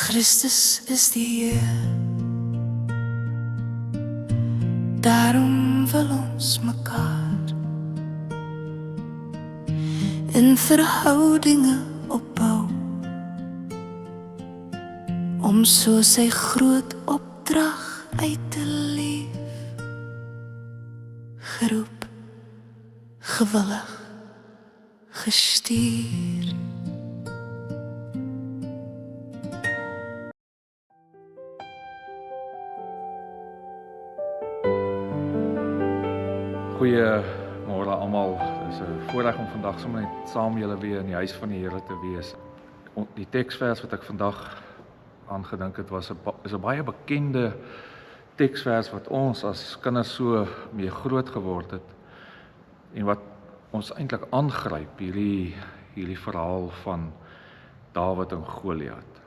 Christus is die Heer. Daarom wil ons mekaar in verhoudinge opbou, om so sy groot opdrag uit te leef, geroep, gewillig, gestuur. Goeiemôre almal. Dit is 'n voorreg om vandag sommer net saam met julle weer in die huis van die Here te wees. Die teksvers wat ek vandag aangedink het is 'n baie bekende teksvers wat ons as kinders so mee groot geword het en wat ons eintlik aangryp, hierdie verhaal van Dawid en Goliat.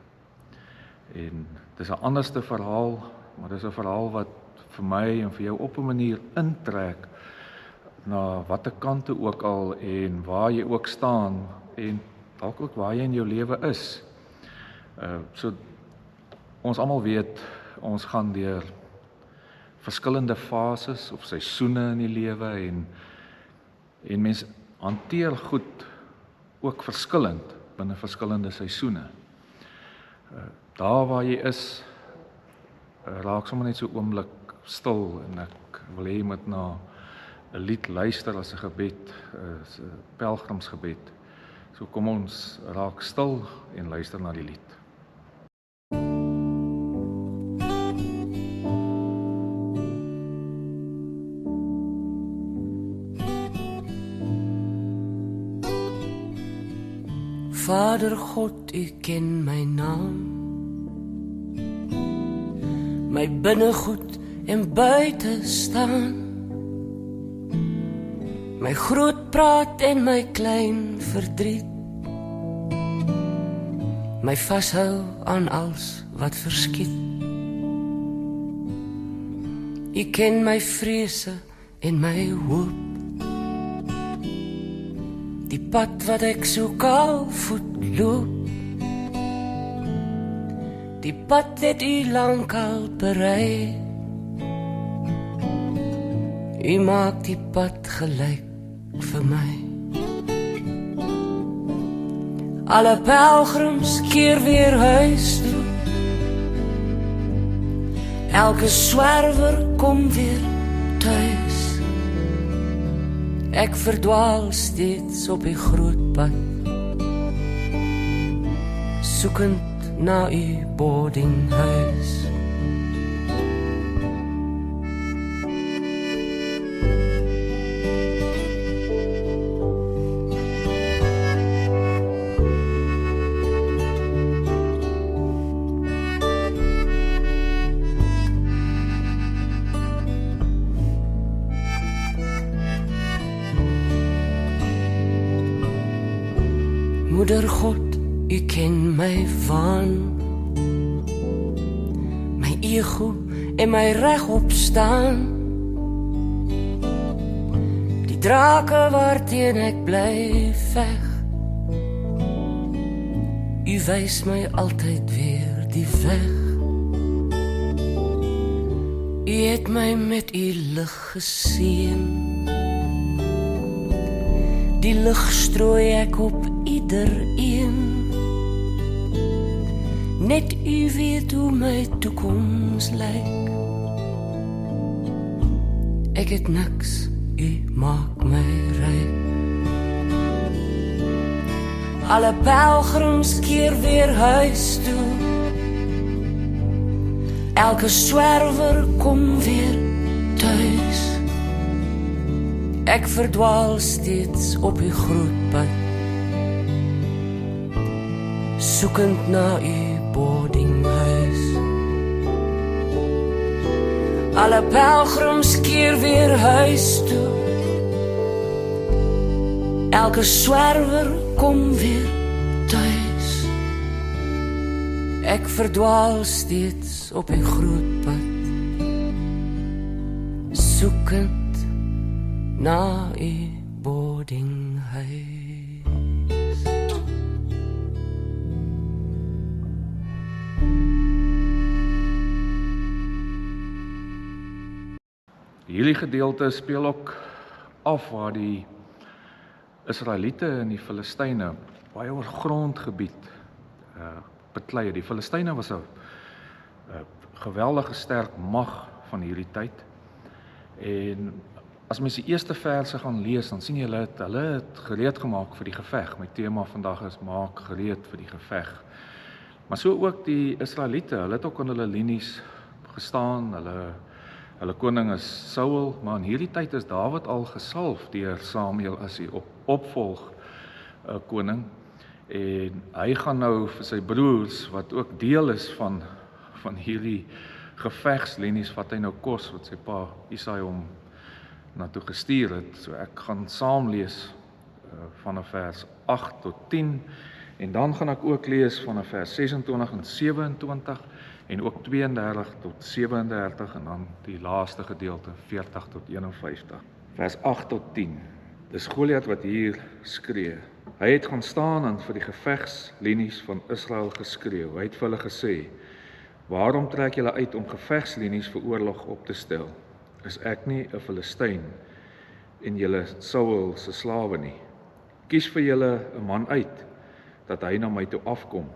En dis 'n anderste verhaal, maar dis 'n verhaal wat vir my en vir jou op 'n manier intrek na watter kante ook al en waar jy ook staan en dalk ook waar jy in jou lewe is. So ons almal weet, ons gaan deur verskillende fases of seisoene in die lewe en mens hanteer goed ook verskillend binne verskillende seisoene. Daar waar jy is, raak sommer net so oomblik stil en ek wil hê jy moet na 'n lied luister as 'n gebed, 'n pelgrimsgebed. So kom ons raak stil en luister na die lied. Vader God, U ken my naam, my binnegoed en buite staan, my groot praat en my klein verdriet, my vashou aan alles wat verskiet. U ken my vrese en my hoop, die pad wat ek so kaalvoet loop, die pad het U lankal berei. U maak die pad gelyk vir my. Alle pelgrims keer weer huis toe, elke swerwer kom weer thuis. Ek verdwaal steeds op die groot pad, soekend na U boardinghuis. Moeder God, U ken my waan, my ego en my regop staan, die drake waarteen ek bly veg. U wys my altyd weer die weg. U het my met U lig geseën, die lig strooi ek op iedereen. Net U weet hoe my toekoms lyk. Ek het niks, U maak my ryk. Alle pelgrims keer weer huis toe, elke swerwer kom weer thuis. Ek verdwaal steeds op U groot pad, soekend na U boardinghuis. Alle pelgrims keer weer huis toe, elke swerwer kom weer thuis. Ek verdwaal steeds op U groot pad, soekend na U boardinghuis. Hierdie gedeelte speel ook af waar die Israeliete en die Filistyne baie oor grondgebied beklei. Die Filistyne was 'n geweldige sterk mag van hierdie tyd. En as mens die eerste verse gaan lees, dan sien jy hulle het gereed gemaak vir die geveg. My tema vandag is maak gereed vir die geveg. Maar so ook die Israeliete, hulle het ook aan hulle linies gestaan, hulle koning is Saul, maar in hierdie tyd is Dawid al gesalf deur Samuel as die opvolg koning. En hy gaan nou vir sy broers, wat ook deel is van hierdie gevegslinies, wat hy nou kos, wat sy pa Isai hom na toe gestuur het. So ek gaan saam lees vanaf vers 8 tot 10, en dan gaan ek ook lees vanaf vers 26 en 27, en ook 32 tot 37, en dan die laaste gedeelte, 40 tot 51. Vers 8 tot 10. Dis Goliat wat hier skree. Hy het gaan staan en vir die gevegslinies van Israel geskreeu. Hy het vir hulle gesê: "Waarom trek julle uit om gevegslinies vir oorlog op te stel? Is ek nie 'n Filistyn en julle Saul se slawe nie? Kies vir julle 'n man uit, dat hy na my toe afkom.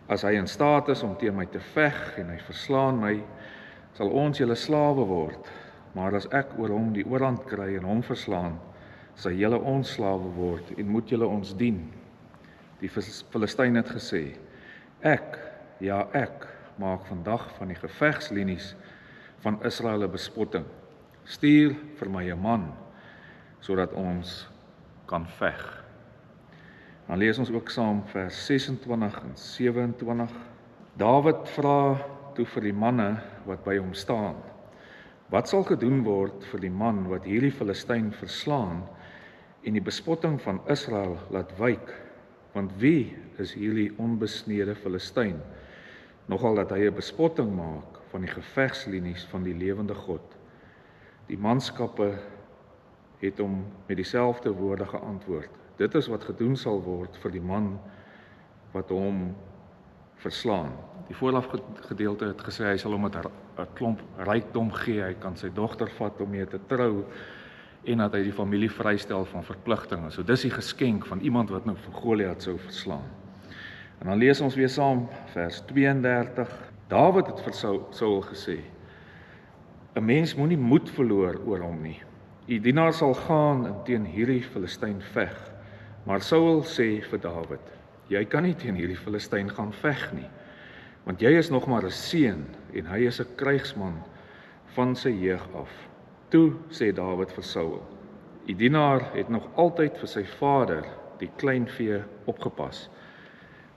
As hy in staat is om teen my te veg en hy verslaan my, sal ons julle slawe word. Maar as ek oor hom die oorhand kry en hom verslaan, sal julle ons slawe word en moet julle ons dien." Die Filistyn het gesê: Ek maak vandag van die gevegslinies van Israel 'n bespotting. Stuur vir my 'n man, sodat ons kan veg. Dan lees ons ook saam vers 26 en 27. Dawid vra toe vir die manne wat by hom staan: "Wat sal gedoen word vir die man wat hierdie Filistyn verslaan en die bespotting van Israel laat wyk? Want wie is hierdie onbesnede Filistyn, nogal dat hy 'n bespotting maak van die gevegslinies van die lewende God?" Die manskappe het hom met dieselfde woorde geantwoord: "Dit is wat gedoen sal word vir die man wat hom verslaan." Die voorafgedeelte het gesê hy sal hom 'n klomp rykdom gee, hy kan sy dogter vat om mee te trou, en dat hy die familie vrystel van verpligtinge. So dis die geskenk van iemand wat nou vir Goliat sou verslaan. En dan lees ons weer saam vers 32. Dawid het vir Saul gesê: "'n Mens moenie moed verloor oor hom nie. U dienaar sal gaan en teen hierdie Filistyn veg." Maar Saul sê vir Dawid: "Jy kan nie teen hierdie Filistyn gaan veg nie, want jy is nog maar 'n seun en hy is 'n krygsman van sy jeug af." Toe sê Dawid vir Saul: "U dienaar het nog altyd vir sy vader, die kleinvee, opgepas.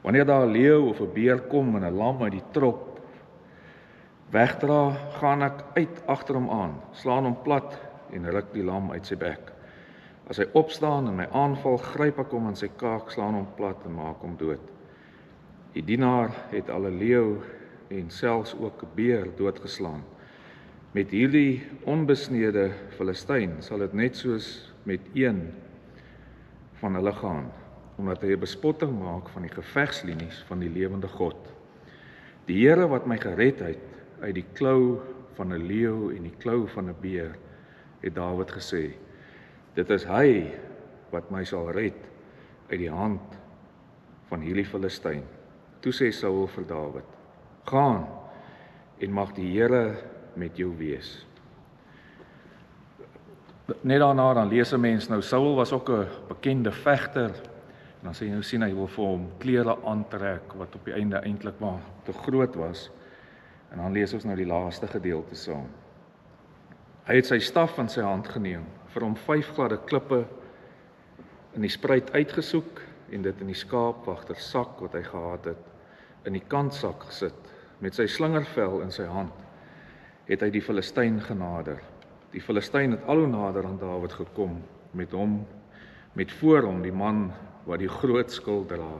Wanneer daar 'n leeu of 'n beer kom en 'n lam uit die trop wegdra, gaan ek uit agter hom aan, slaan hom plat en ruk die lam uit sy bek. As hy opstaan en my aanval, gryp ek hom aan sy kaak, slaan hom plat en maak hom dood. Die dienaar het al 'n leeu en selfs ook 'n beer doodgeslaan. Met hierdie onbesnede Filistyn sal dit net soos met een van hulle gaan, omdat hy 'n bespotting maak van die gevegslinies van die lewende God. Die Here wat my gered het uit die klou van 'n leeu en die klou van 'n beer," het Dawid gesê. "Dit is hy wat my sal red uit die hand van hierdie Filistyn." Toe sê Saul vir Dawid: "Gaan en mag die Here met jou wees." Net daarna dan lees 'n mens nou, Saul was ook 'n bekende vegter. En dan sê jy nou sien hy wil vir hom klere aantrek wat op die einde eintlik maar te groot was. En dan lees ons nou die laaste gedeelte saam. Hy het sy staf in sy hand geneem, vir hom 5 gladde klippe in die spruit uitgesoek en dit in die skaapwagter sak wat hy gehad het, in die kantsak gesit. Met sy slingervel in sy hand het hy die Filistyn genader. Die Filistyn het al hoe nader aan Dawid gekom, met voor hom die man wat die groot skild dra.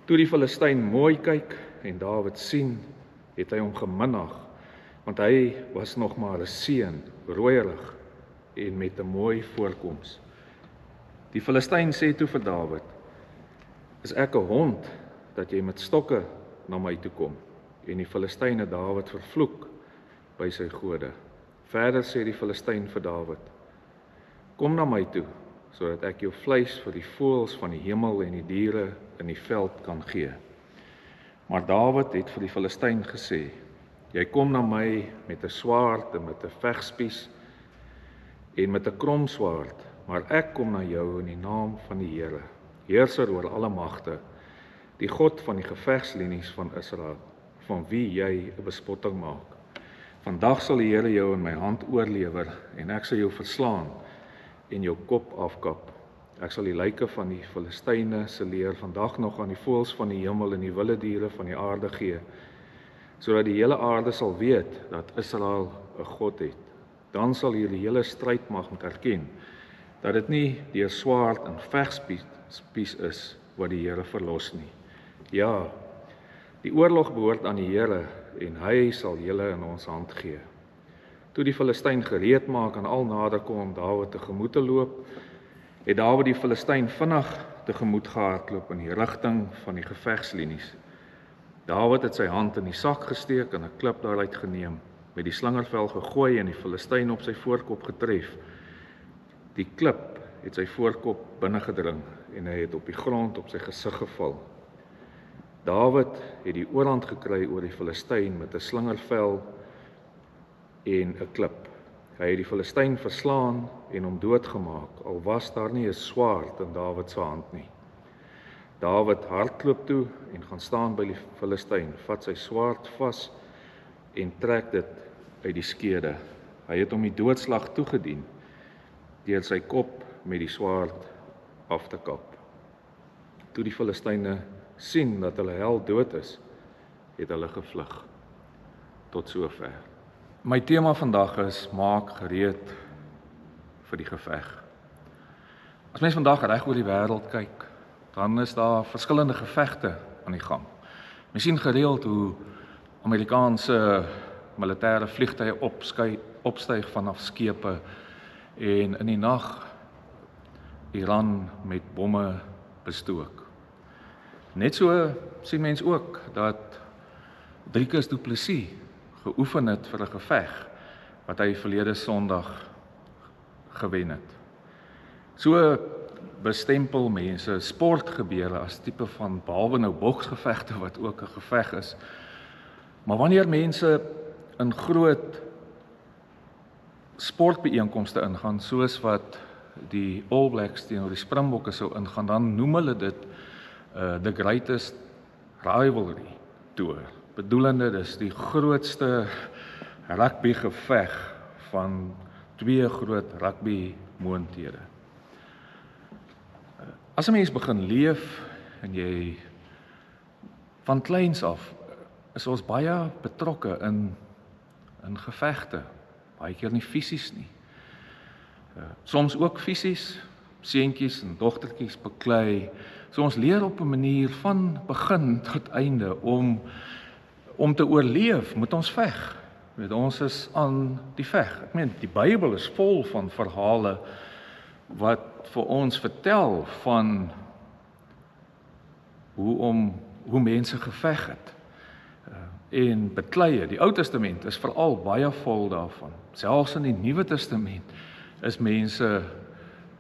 Toe die Filistyn mooi kyk en Dawid sien, het hy hom geminag, want hy was nog maar 'n seun, rooierig en met 'n mooi voorkoms. Die Filistyn sê toe vir Dawid: "Is ek 'n hond dat jy met stokke na my toe kom?" En die Filistyn het Dawid vervloek by sy gode. Verder sê die Filistyn vir Dawid: Kom na my toe, sodat ek jou vleis vir die voëls van die hemel en die diere in die veld kan gee. Maar Dawid het vir die Filistyn gesê: Jy kom na my met 'n swaard en met 'n vegspies en met 'n kromswaard, maar ek kom na jou in die naam van die Here, heerser oor alle magte, die God van die gevegslinies van Israel, van wie jy 'n bespotting maak. Vandag sal die Here jou in my hand oorlewer en ek sal jou verslaan en jou kop afkap. Ek sal die lyke van die Filistyne se leer vandag nog aan die voëls van die hemel en die wilde diere van die aarde gee, sodat die hele aarde sal weet dat Israel 'n God het. Dan sal hierdie hele strydmag moet erken dat dit nie deur swaard en vegspies is wat die Here verlos nie. Ja, die oorlog behoort aan die Here en hy sal julle in ons hand gee. Toe die Filistyn gereed maak en al nader kom om Dawid tegemoet te loop, het Dawid die Filistyn vinnig tegemoet gehardloop in die rigting van die gevegslinies. Dawid het sy hand in die sak gesteek en 'n klip daaruit geneem, met die slingervel gegooi en die Filistyn op sy voorkop getref. Die klip het sy voorkop binne gedring en hy het op die grond op sy gesig geval. Dawid het die oorhand gekry oor die Filistyn met 'n slingervel en 'n klip. Hy het die Filistyn verslaan en hom doodgemaak, al was daar nie 'n swaard in Dawid se hand nie. Dawid hardloop toe en gaan staan by die Filistyn, vat sy swaard vas en trek dit uit die skede. Hy het hom die doodslag toegedien deur sy kop met die swaard af te kap. Toe die Filistyne sien dat hulle held dood is, het hulle gevlug. Tot sover. My tema vandag is: maak gereed vir die geveg. As mens vandag reg oor die wêreld kyk, dan is daar verskillende gevegte aan die gang. Mens sien gereeld hoe Amerikaanse militêre vliegtuie opstyg vanaf skepe en in die nag Iran met bomme bestook. Net so sien mens ook dat Driekus Du Plessis geoefen het vir 'n geveg wat hy verlede Sondag gewen het. So bestempel mense sportgebeure as tipe van, behalwe nou boksgevegte wat ook 'n geveg is. Maar wanneer mense in groot sportbeeenkomste ingaan, soos wat die All Blacks teenoor die Springbokke sou ingaan, dan noem hulle dit the greatest rivalry tour. Bedoelende, dis die grootste rugbygeveg van twee groot rugby moondhede. As 'n mens begin leef en jy van kleins af is ons baie betrokke in gevegte, baie keer nie fisies nie. Soms ook fisies, seentjies en dogtertjies beklei. So ons leer op 'n manier van begin tot einde om te oorleef, moet ons veg. Ons is aan die veg. Ek meen, die Bybel is vol van verhale wat vir ons vertel van hoe mense geveg het en beklei. Die Ou Testament is veral baie vol daarvan. Selfs in die Nuwe Testament is mense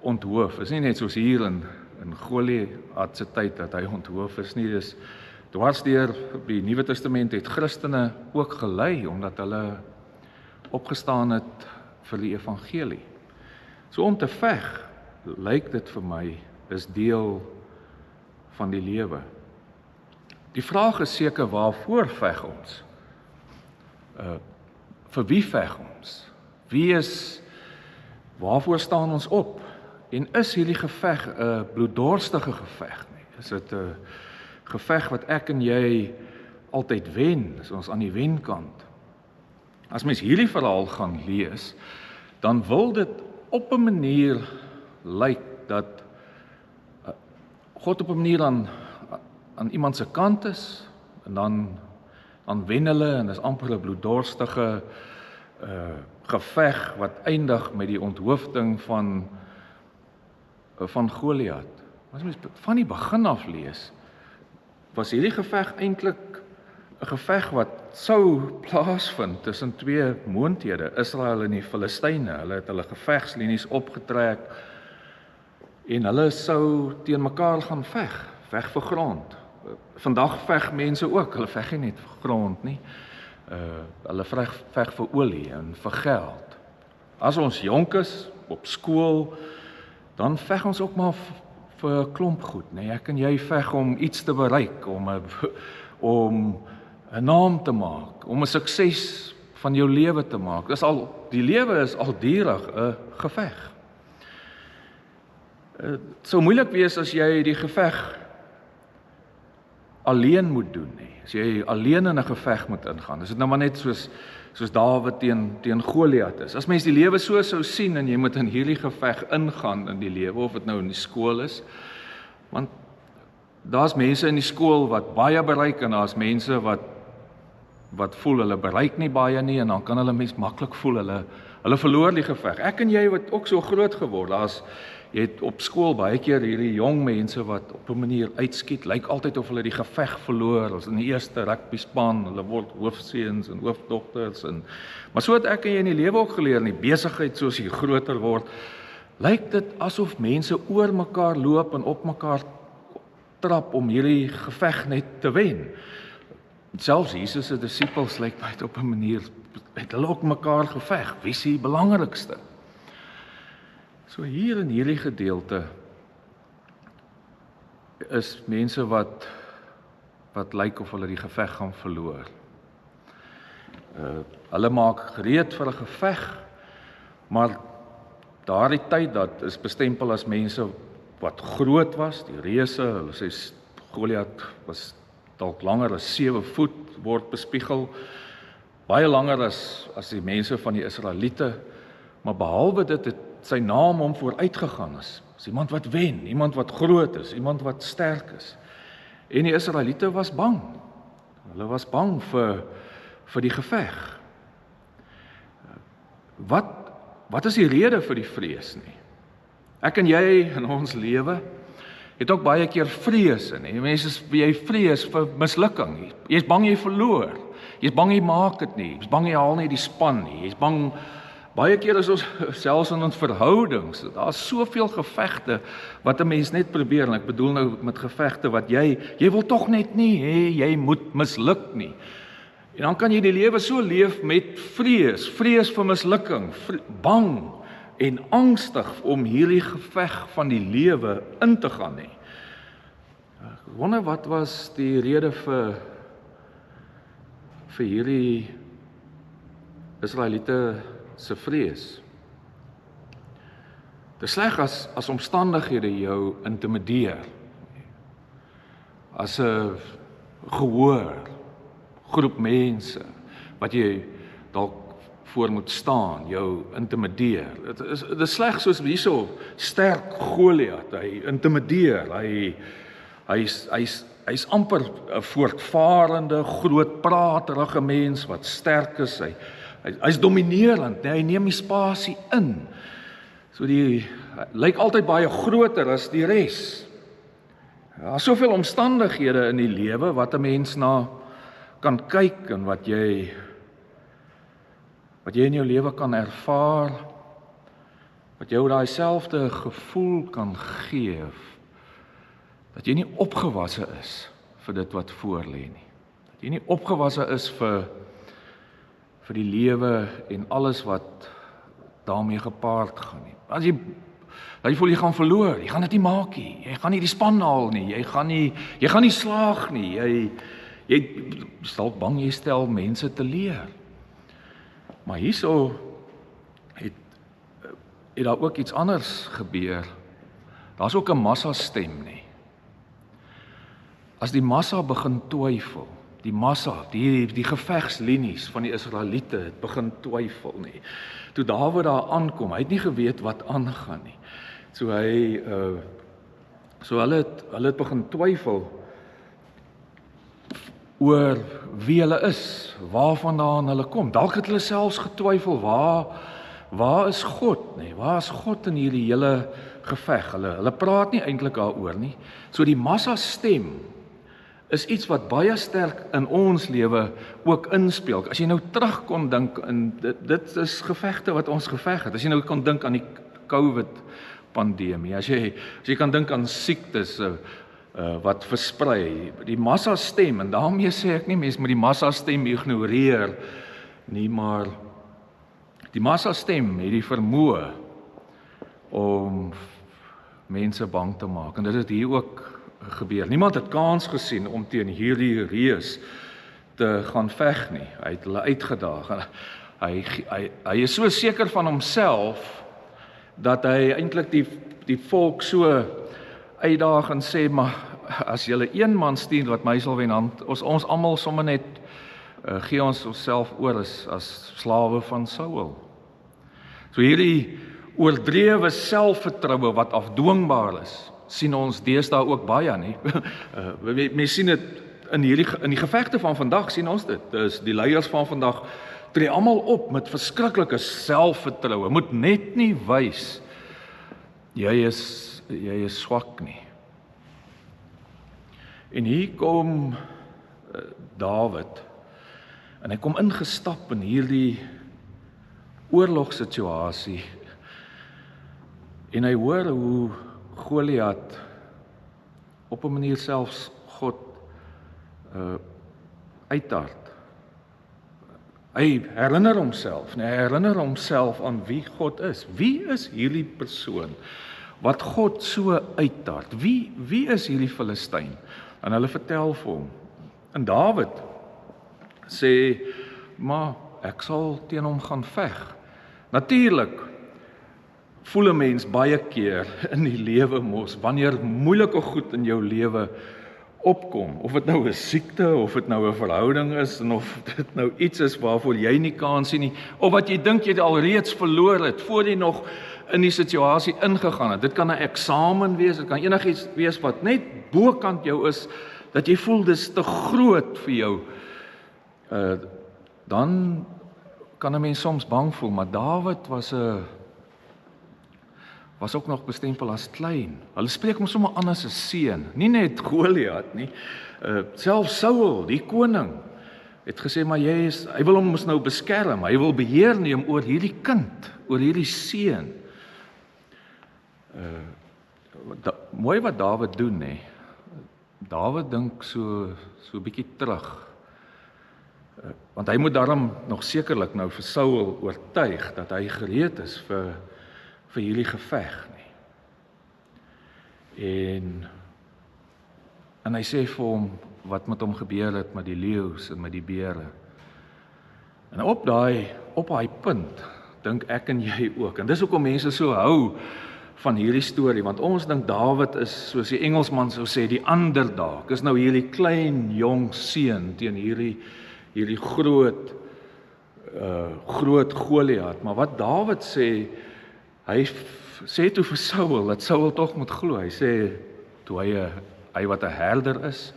onthoof. Is nie net soos hier in Goliat se tyd dat hy onthoof is nie. Dis dwarsdeur die Nuwe Testament het Christene ook gelei omdat hulle opgestaan het vir die evangelie. So om te veg, lyk dit vir my, is deel van die lewe. Die vraag is seker, waarvoor veg ons? Vir wie veg ons? Waarvoor staan ons op? En is hierdie geveg 'n bloeddorstige geveg nie? Is dit 'n geveg wat ek en jy altyd wen, is ons aan die wenkant? As mens hierdie verhaal gaan lees, dan wil dit op 'n manier lyk dat God op 'n manier aan iemand se kant is, en dan wen hulle, en dis amper 'n bloeddorstige geveg wat eindig met die onthoofding van Goliat. As mens van die begin af lees, was hierdie geveg eintlik 'n 'n geveg wat sou plaasvind tussen twee moondhede, Israel en die Filistyne. Hulle het hulle gevegslinies opgetrek en hulle sou teen mekaar gaan veg vir grond. Vandag veg mense ook, hulle veg nie net vir grond nie. Hulle veg vir olie en vir geld. As ons jonk is op skool, dan veg ons ook maar vir 'n klomp goed, nee. Ek en jy veg om iets te bereik, om 'n naam te maak, om 'n sukses van jou lewe te maak. Die lewe is al durig 'n geveg. Dit sou moeilik wees as jy die geveg alleen moet doen, nie. As jy alleen in 'n geveg moet ingaan. Is dit nou maar net soos Dawid teen Goliat is. As mens die lewe so sou sien en jy moet in hierdie geveg ingaan in die lewe, of dit nou in die skool is, want daar's mense in die skool wat baie bereik en daar's mense wat voel hulle bereik nie baie nie, en dan kan hulle mens maklik voel hulle verloor die geveg. Ek en jy wat ook so groot geword, jy het op skool baie keer hierdie jong mense wat op 'n manier uitskiet, lyk altyd of hulle die geveg verloor. Hulle is in die eerste rugby span, hulle word hoofseuns en hoofdogters maar so het ek en jy in die lewe ook geleer, in die besigheid soos jy groter word, lyk dit asof mense oor mekaar loop en op mekaar trap om hierdie geveg net te wen. Selfs Jesus se disippels lyk my op 'n manier het hulle ook mekaar geveg. Wie is die belangrikste? So hier in hierdie gedeelte is mense wat lyk of hulle die geveg gaan verloor. Hulle maak gereed vir 'n geveg, maar daardie tyd dat is bestempel as mense wat groot was, die reuse, hulle sê Goliat was dalk langer as 7 voet, word bespiegel, baie langer as die mense van die Israeliete, maar behalwe dit het sy naam hom vooruit gegaan is iemand wat wen, iemand wat groot is, iemand wat sterk is. En die Israeliete was bang. Hulle was bang vir die geveg. Wat is die rede vir die vrees nie? Ek en jy in ons lewe het ook baie keer vrees in. Jy vrees vir mislukking. Jy's bang jy verloor. Jy's bang jy maak dit nie. Jy's bang jy haal nie die span nie. Jy's bang. Baie keer is ons selfs in ons verhoudings, daar's soveel gevegte wat 'n mens net probeer, en ek bedoel nou met gevegte wat jy wil tog net nie hê jy moet misluk nie. En dan kan jy die lewe so leef met vrees vir mislukking, bang en angstig om hierdie geveg van die lewe in te gaan nie. Ek wonder wat was die rede vir hierdie Israeliete se vrees. Dit is sleg as omstandighede jou intimideer. As 'n gehoor, groep mense wat jy dalk voor moet staan, jou intimideer. Dit is sleg soos hierso sterk Goliat, hy intimideer, hy's amper 'n voortvarende, groot praterige mens wat sterk is, hy's dominerend, hy neem die spasie in. So hy lyk altyd baie groter as die res. Daar's soveel omstandighede in die lewe wat 'n mens na kan kyk en wat jy in jou lewe kan ervaar, wat jou daai selfde gevoel kan gee, dat jy nie opgewasse is vir dit wat voor lê nie. Dat jy nie opgewasse is vir die lewe en alles wat daarmee gepaard gaan nie. As jy voel jy gaan verloor, jy gaan dit nie maak nie, jy gaan nie die span haal nie, jy gaan nie slaag nie, jy dalk bang jy stel mense te leer. Maar hierso het daar ook iets anders gebeur. Daar's ook 'n massa stem nie. As die massa begin twyfel, die massa, die gevegslinies van die Israeliete het begin twyfel nie. Toe Dawid daar aankom, hy het nie geweet wat aangaan nie. So hulle het begin twyfel oor wie hulle is, waarvandaan hulle kom. Dalk het hulle selfs getwyfel, waar is God, nee? Waar is God in hierdie hele geveg? Hulle praat nie eintlik daaroor nie. So die massa stem is iets wat baie sterk in ons lewe ook inspeel. As jy nou terug kon dink, dit is gevegte wat ons geveg het. As jy nou kon dink aan die COVID-pandemie, as jy kan dink aan siektes wat versprei, die massastem, en daarmee sê ek nie mense moet die massastem ignoreer nie, maar die massastem het die vermoë om mense bang te maak, en dit het hier ook gebeur. Niemand het kans gesien om teen hierdie reus te gaan veg nie. Hy het hulle uitgedaag. Hy is so seker van homself dat hy eintlik die volk so uitdaag en sê, maar as julle een man stuur wat my sal wen, dan ons almal sommer net gee ons onsself oor as slawe van Saul. So hierdie oordrewe selfvertroue wat afdwingbaar is, sien ons deesdae ook baie, nie? Mens sien dit in die gevegte van vandag, sien ons dit. Dus die leiers van vandag tree almal op met verskriklike selfvertroue, moet net nie wys jy is swak nie. En hier kom Dawid, en hy kom ingestap in hierdie oorlogssituasie, en hy hoor hoe Goliat op 'n manier selfs God uitdaag. Hy herinner homself aan wie God is. Wie is hierdie persoon wat God so uitdaag? Wie is hierdie Filistyn? En hulle vertel vir hom. En Dawid sê, maar ek sal teen hom gaan veg. Natuurlik voel 'n mens baie keer in die lewe mos, wanneer moeilike goed in jou lewe opkom, of dit nou 'n siekte, of dit nou 'n verhouding is, en of dit nou iets is waarvoor jy nie kans sien nie, of wat jy dink jy alreeds verloor het, voor jy nog in die situasie ingegaan het. Dit kan 'n eksamen wees, dit kan enigiets wees wat net bokant jou is, dat jy voel dis te groot vir jou. Dan kan 'n mens soms bang voel, maar Dawid was ook nog bestempel as klein. Hulle spreek hom sommer aan as 'n seun, nie net Goliat nie. Selfs Saul, die koning, het gesê, maar hy wil hom mos nou beskerm, hy wil beheer neem oor hierdie kind, oor hierdie seun. Mooi wat Dawid doen, hè. Dawid dink so 'n bietjie terug. Want hy moet daarom nog sekerlik nou vir Saul oortuig dat hy gereed is vir hierdie geveg nie. En hy sê vir hom wat met hom gebeur het met die leeu's en met die beere. En op daai punt dink ek en jy ook. En dis hoekom mense so hou van hierdie storie, want ons dink Dawid is, soos die Engelsman sou sê, die underdog. Is nou hierdie klein jong seun teen hierdie groot Goliat. Maar wat Dawid sê, hy sê toe vir Saul, dat Saul tog moet glo. Hy sê, toe hy wat 'n herder is,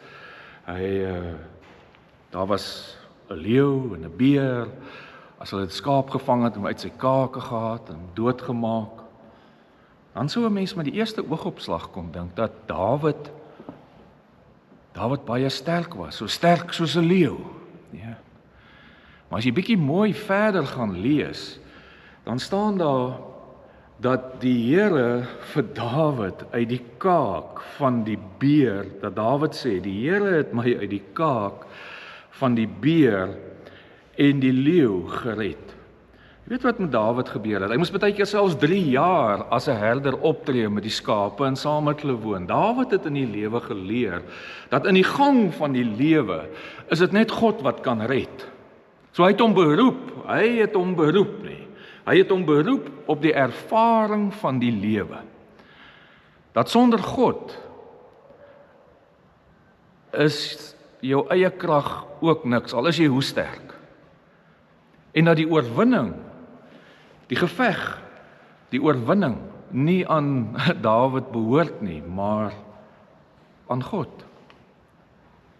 daar was 'n leeu en 'n beer, as hulle 'n skaap gevang het, hom uit sy kake gehad en doodgemaak, dan sou 'n mens met die eerste oogopslag kon dink, dat Dawid baie sterk was, so sterk soos 'n leeu. Ja. Maar as jy bietjie mooi verder gaan lees, dan staan daar, dat die Here vir Dawid uit die kaak van die beer, dat Dawid sê, die Here het my uit die kaak van die beer en die leeu gered. Jy weet wat met Dawid gebeur het? Hy moes baie keer selfs 3 jaar as 'n herder optree met die skape en saam met hulle woon. Dawid het in die lewe geleer, dat in die gang van die lewe, is dit net God wat kan red. So hy het hom beroep nie. Hy het hom beroep op die ervaring van die lewe. Dat sonder God is jou eie krag ook niks, al is jy hoe sterk. En dat die oorwinning, die geveg, die oorwinning nie aan Dawid behoort nie, maar aan God.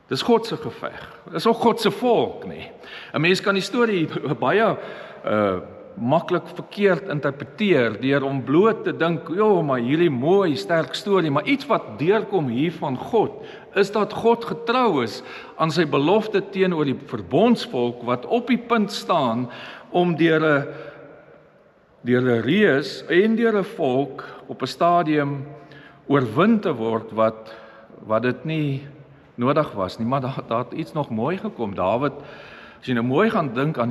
Dis God se geveg. Dis ook God se volk nie. 'n Mens kan die storie baie maklik verkeerd interpreteer deur om bloot te dink, ja, maar hierdie mooi, sterk storie, maar iets wat deurkom hier van God, is dat God getrou is aan sy belofte teenoor die verbondsvolk wat op die punt staan om deur 'n reus en deur 'n volk op 'n stadium oorwin te word wat dit nie nodig was nie, maar daar het iets nog mooi gekom. Dawid, as jy nou mooi gaan dink aan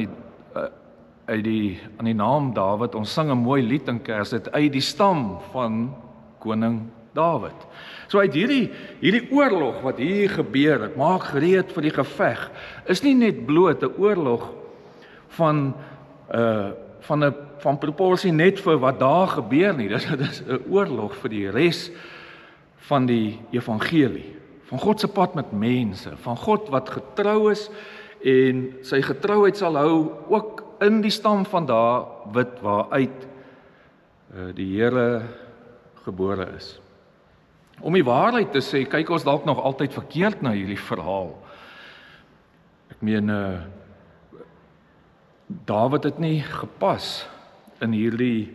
die naam Dawid, ons sing 'n mooi lied in Kersfees uit die stam van koning Dawid. So uit hierdie oorlog wat hier gebeur het, maak gereed vir die geveg, is nie net bloot 'n oorlog van proporsie net vir wat daar gebeur nie. Dit is 'n oorlog vir die res van die evangelie, van God se pad met mense, van God wat getrou is en sy getrouheid sal hou ook in die stam van Dawid waaruit die Here gebore is. Om die waarheid te sê, kyk ons dalk nog altyd verkeerd na hierdie verhaal. Ek meen, Dawid het nie gepas in hierdie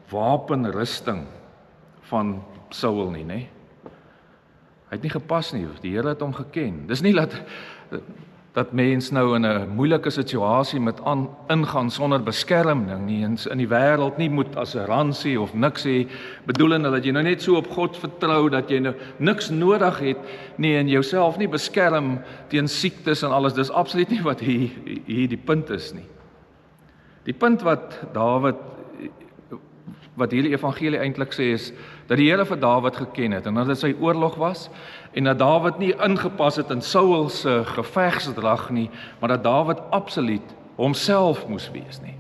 wapenrusting van Saul nie, né? Hy het nie gepas nie, die Here het hom geken. Dis nie dat mens nou in 'n moeilike situasie met ingaan sonder beskerming nie, in die wêreld nie moet assuransie of niks hê, bedoelende dat jy nou net so op God vertrou dat jy nou niks nodig het nie en jouself nie beskerm teen siektes en alles. Dis absoluut nie wat hier die punt is nie. Die punt wat hierdie evangelie eintlik sê is dat die Here vir Dawid geken het en dat dit sy oorlog was en dat Dawid nie ingepas het in Saul se gevegsdrag nie, maar dat Dawid absoluut homself moes wees nie.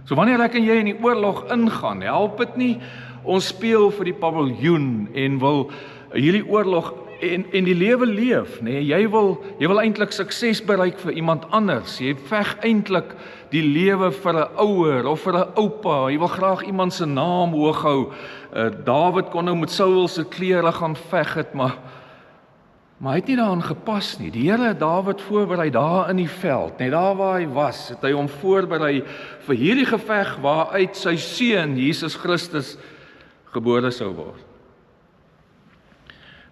So wanneer ek en jy in die oorlog ingaan, help dit nie ons speel vir die paviljoen en wil hierdie oorlog en die lewe leef, nee, jy wil eintlik sukses bereik vir iemand anders. Jy veg eintlik die lewe vir 'n ouer of vir 'n oupa. Jy wil graag iemand se naam hoog hou. Dawid kon nou met Saul se klere gaan veg het, maar hy het nie daaraan gepas nie. Die Here het Dawid voorberei daar in die veld, net daar waar hy was, het hy hom voorberei vir hierdie geveg waaruit sy seun Jesus Christus gebore sou word.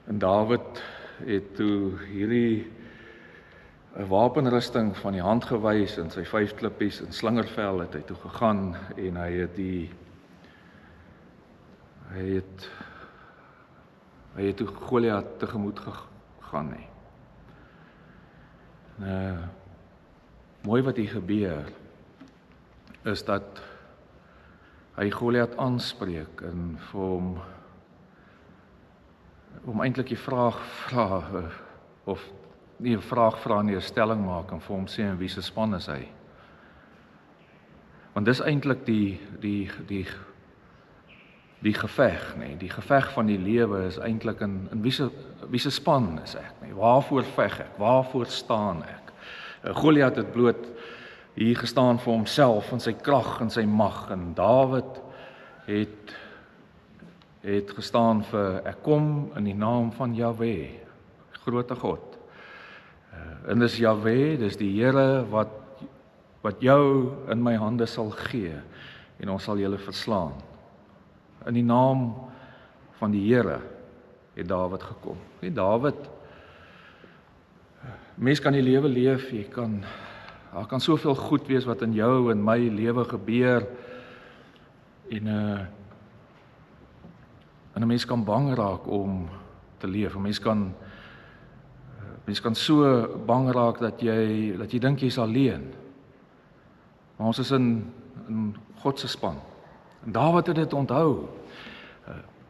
En Dawid het toe hierdie wapenrusting van die hand gewys en sy 5 klippies en slingervel het hy toe gegaan en hy het toe Goliat tegemoet gegaan nie. Mooi wat hier gebeur is dat hy Goliat aanspreek en vir hom eintlik die vraag vra of nie 'n vraag vra nie, 'n stelling maak en vir hom sê in wie se span is hy. Want dis eintlik die geveg, nee, die geveg van die lewe is eintlik in wie se span is ek, nee, waarvoor veg ek, waarvoor staan ek? Goliat het bloot hier gestaan vir homself en sy krag en sy mag en Dawid het gestaan vir ek kom in die naam van Jahwe, grote God. En dis Jahwe, dis die Here wat jou in my hande sal gee en ons sal julle verslaan. In die naam van die Here het Dawid gekom. Nee, Dawid, mens kan die lewe leef, daar kan soveel goed wees wat in jou en my lewe gebeur en 'n mens kan bang raak om te leef. 'n Mens kan so bang raak dat jy dink jy's alleen. Maar ons is in God se span. En Dawid het dit onthou.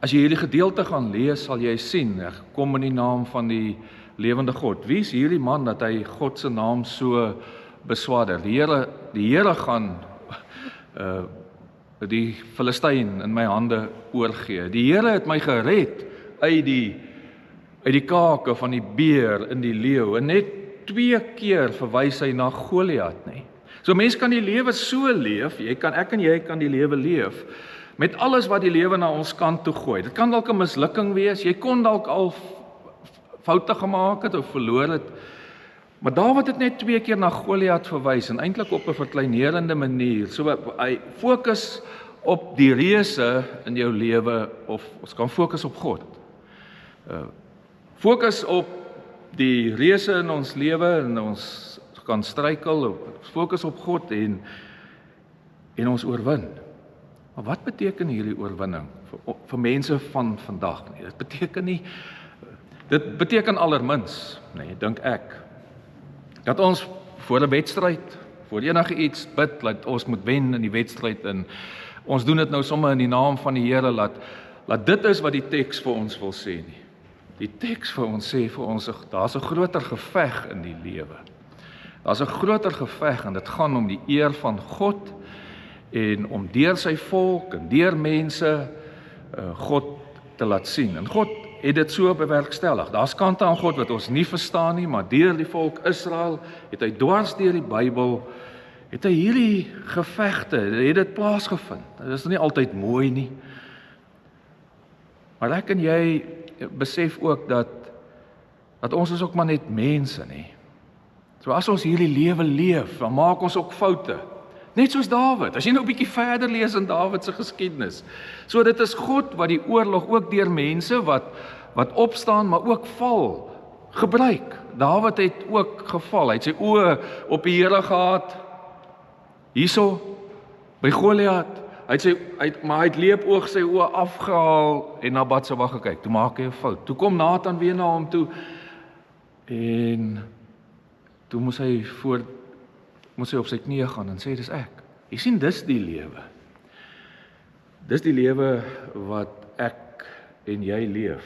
As jy hierdie gedeelte gaan lees, sal jy sien, ek kom in die naam van die lewende God. Wie is hierdie man dat hy God se naam so beswadder? Die Here gaan die Filistyn in my hande oorgee. Die Here het my gered uit die kake van die beer in die leeu. En net 2 keer verwys hy na Goliat, nie. So mense kan die lewe so leef, ek en jy kan die lewe leef met alles wat die lewe na ons kant toe gooi. Dit kan dalk 'n mislukking wees, jy kon dalk al foute gemaak het of verloor het, Maar Dawid het net 2 keer na Goliat verwys en eintlik op 'n verkleinerende manier. So hy fokus op die reëse in jou lewe, of ons kan fokus op God. Fokus op die reëse in ons lewe en ons kan struikel, fokus op God en ons oorwin. Maar wat beteken hierdie oorwinning vir mense van vandag? Nee, dit beteken allermins, nee, dink ek, dat ons voor 'n wedstryd, voor enige iets bid, dat ons moet wen in die wedstryd, en ons doen dit nou sommer in die naam van die Here, laat dit is wat die teks vir ons wil sê nie. Die teks vir ons sê vir ons, daar's 'n groter geveg in die lewe. Daar's 'n groter geveg en dit gaan om die eer van God en om deur sy volk en deur mense God te laat sien. En God het dit so bewerkstellig. Daar's kante aan God wat ons nie verstaan nie, maar deur die volk Israel het hy dwars deur die Bybel, het hy hierdie gevegte, het dit plaasgevind. Dit is nie altyd mooi nie. Maar ek en jy besef ook dat ons is ook maar net mense nie. So as ons hierdie lewe leef, dan maak ons ook foute. Net soos Dawid. As jy nou 'n bietjie verder lees in Dawid se geskiedenis. So dit is God wat die oorlog ook deur mense wat opstaan, maar ook val, gebruik. Dawid het ook geval. Hy het sy oë op die Here gehad. Hierso by Goliat. Maar hy het leepoog sy oë afgehaal en na Batsheba gekyk. Toe maak hy 'n fout. Toe kom Nathan weer na hom toe en toe moes hy op sy knieë gaan en sê, dis ek. Jy sien, dis die lewe. Dis die lewe wat ek en jy leef.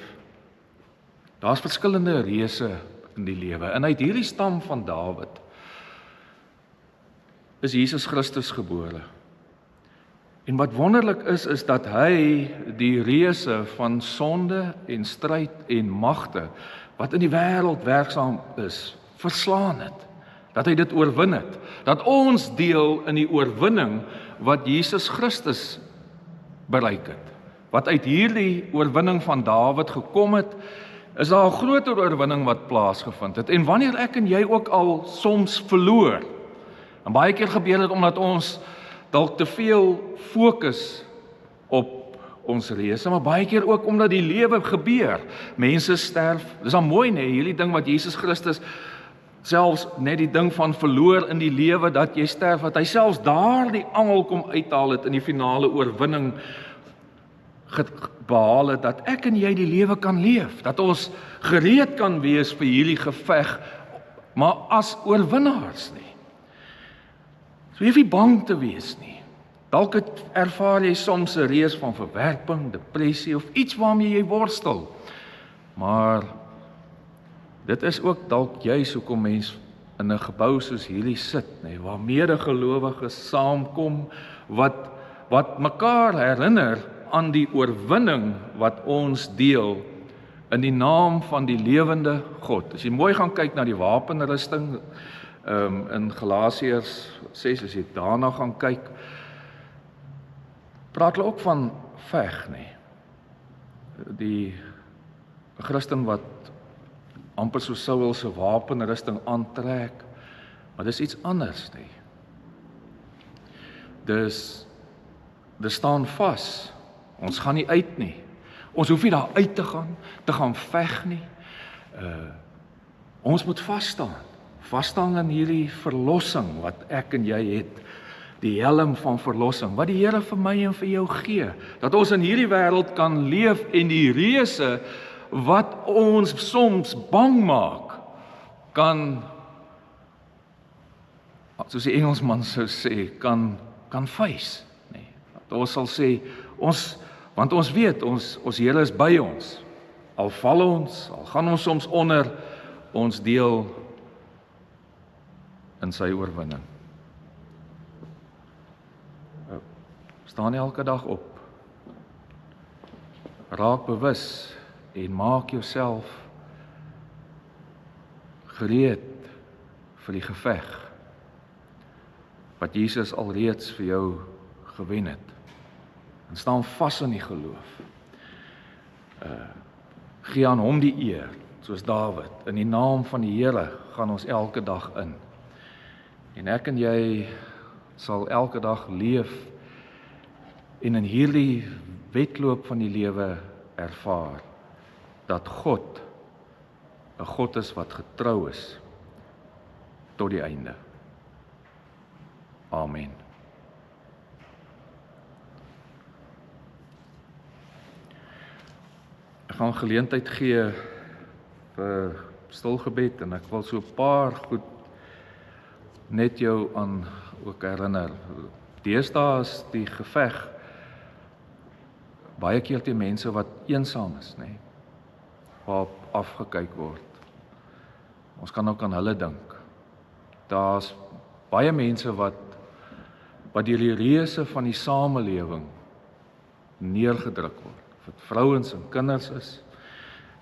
Daar's verskillende reëse in die lewe. En uit hierdie stam van Dawid is Jesus Christus gebore. En wat wonderlik is dat hy die reëse van sonde en stryd en magte wat in die wêreld werksaam is, verslaan het. Dat hy dit oorwin het. Dat ons deel in die oorwinning wat Jesus Christus bereik het. Wat uit hierdie oorwinning van Dawid gekom het, is daar 'n groter oorwinning wat plaasgevind het. En wanneer ek en jy ook al soms verloor, en baie keer gebeur dit omdat ons dalk te veel fokus op ons reëse, maar baie keer ook omdat die lewe gebeur. Mense sterf. Dis dan mooi, nee, hierdie ding wat Jesus Christus selfs net die ding van verloor in die lewe dat jy sterf, wat hy selfs daar die angel kom uithaal het in die finale oorwinning behaal het, dat ek en jy die lewe kan leef, dat ons gereed kan wees vir hierdie geveg, maar as oorwinnaars nie. So jy hoef nie bang te wees nie. Dalk ervaar jy soms 'n reus van verwerping, depressie of iets waarmee jy worstel. Maar dit is ook dalk juis hoekom mens in 'n gebou soos hierdie sit, nee, waar medegelowiges saamkom wat mekaar herinner aan die oorwinning wat ons deel in die naam van die lewende God. As jy mooi gaan kyk na die wapenrusting in Galasiërs 6, as jy daarna gaan kyk, praat hulle ook van veg, nee. Die Christen wat amper so Saul se wapenrusting aantrek, maar dis iets anders, nee. Dis staan vas. Ons gaan nie uit nie. Ons hoef nie daar uit te gaan veg nie. Ons moet vasstaan in hierdie verlossing wat ek en jy het, die helm van verlossing, wat die Here vir my en vir jou gee, dat ons in hierdie wêreld kan leef en die reëse wat ons soms bang maak, kan, soos die Engelsman sou sê, kan face. Nee, dat ons sal sê, want ons weet, ons Here is by ons. Al val ons, al gaan ons soms onder, ons deel in sy oorwinning. Staan nie elke dag op. Raak bewus en maak jouself gereed vir die geveg wat Jesus alreeds vir jou gewen het. En staan vas in die geloof. Gee aan hom die eer. soos Dawid, in die naam van die Here gaan ons elke dag in. En ek en jy sal elke dag leef en in hierdie wedloop van die lewe ervaar dat God 'n God is wat getrou is tot die einde. Amen. Ek gaan geleentheid gee vir stilgebed en ek wil so 'n paar goed net jou aan ook herinner. Deesdae is die geveg baie keer teen mense wat eensaam is, nê? Waarop afgekyk word. Ons kan ook aan hulle dink. Daar's baie mense wat deur die reëse van die samelewing neergedruk word. Of dit vrouens en kinders is,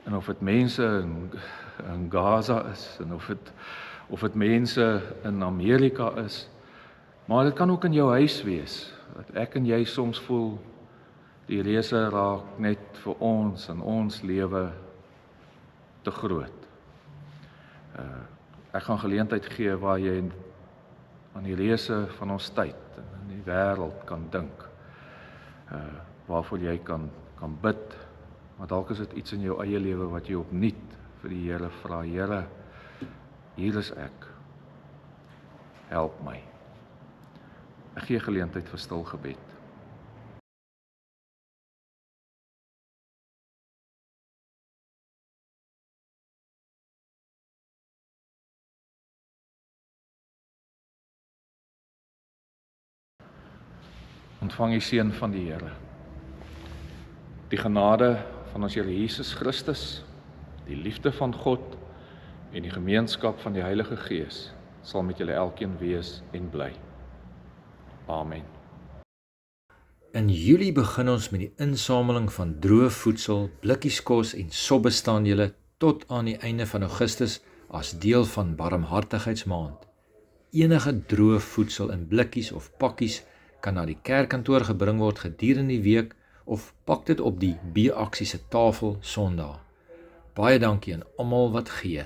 en of dit mense in Gaza is, en of dit mense in Amerika is. Maar dit kan ook in jou huis wees, dat ek en jy soms voel, die reëse raak net vir ons en ons lewe te groot. Ek gaan geleentheid gee waar jy aan die reëse van ons tyd en in die wêreld kan dink. Waarvoor jy kan bid, maar dalk is dit iets in jou eie lewe wat jy opnuut vir die Here vra. Here, hier is ek. Help my. Ek gee geleentheid vir stil gebed. Ontvang die seën van die Here. Die genade van ons Here Jesus Christus, die liefde van God en die gemeenskap van die Heilige Gees sal met julle elkeen wees en bly. Amen. In Julie begin ons met die insameling van droë voedsel, blikkies kos en sopbestaanhede tot aan die einde van Augustus as deel van Barmhartigheidsmaand. Enige droë voedsel in blikkies of pakkies kan na die kerkkantoor gebring word gedurende die week of pak dit op die B-aksie se tafel Sondag. Baie dankie aan almal wat gee.